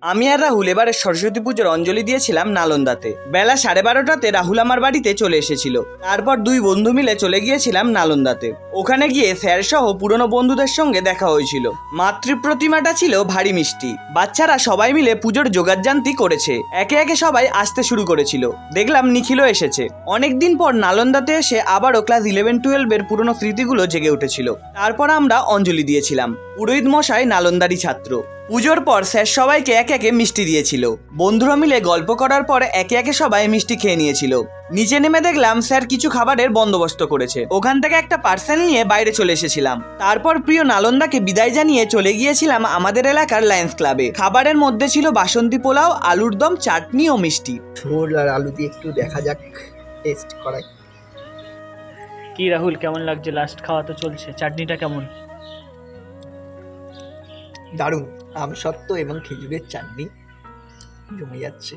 আমি আর রাহুল এবারে সরস্বতী পুজোর অঞ্জলি দিয়েছিলাম নালন্দাতে। বেলা 12:30টাতে রাহুল আমার বাড়িতে চলে এসেছিল। তারপর দুই বন্ধু মিলে চলে গিয়েছিলাম নালন্দাতে। ওখানে গিয়ে স্যার সহ পুরনো বন্ধুদের সঙ্গে দেখা হয়েছিল। মাতৃ প্রতিমাটা ছিল ভারী মিষ্টি। বাচ্চারা সবাই মিলে পুজোর জোগাড়জান্তি করেছে। একে একে সবাই আসতে শুরু করেছিল। দেখলাম নিখিলও এসেছে। অনেকদিন পর নালন্দাতে এসে আবারও ক্লাস 11-12-এর পুরনো স্মৃতিগুলো জেগে উঠেছিল। তারপর আমরা অঞ্জলি দিয়েছিলাম। পুরোহিত মশাই নালন্দারই ছাত্র। পুজোর পর স্যার সবাইকে একে একে মিষ্টি দিয়েছিল। বন্ধুরা মিলে গল্প করার পর একে একে সবাই মিষ্টি খেয়ে নিয়েছিল। নিচে নেমে দেখলাম স্যার কিছু খাবারের বন্দোবস্ত করেছে। ওখান থেকে একটা পার্সেল নিয়ে বাইরে চলে এসেছিলাম। তারপর প্রিয় নালন্দাকে বিদায় জানিয়ে চলে গিয়েছিলাম আমাদের এলাকার লায়ন্স ক্লাবে। খাবারের মধ্যে ছিল বাসন্তী পোলাও, আলুর দম, চাটনি ও মিষ্টি। ঝোল আর আলু দিয়ে একটু দেখা যাক, টেস্ট করাই। কি রাহুল, কেমন লাগছে? লাস্ট খাওয়া তো চলছে, চাটনিটা কেমন? দারুণ, আমসত্ত্ব এবং খেজুরের চাটনি জমে যাচ্ছে।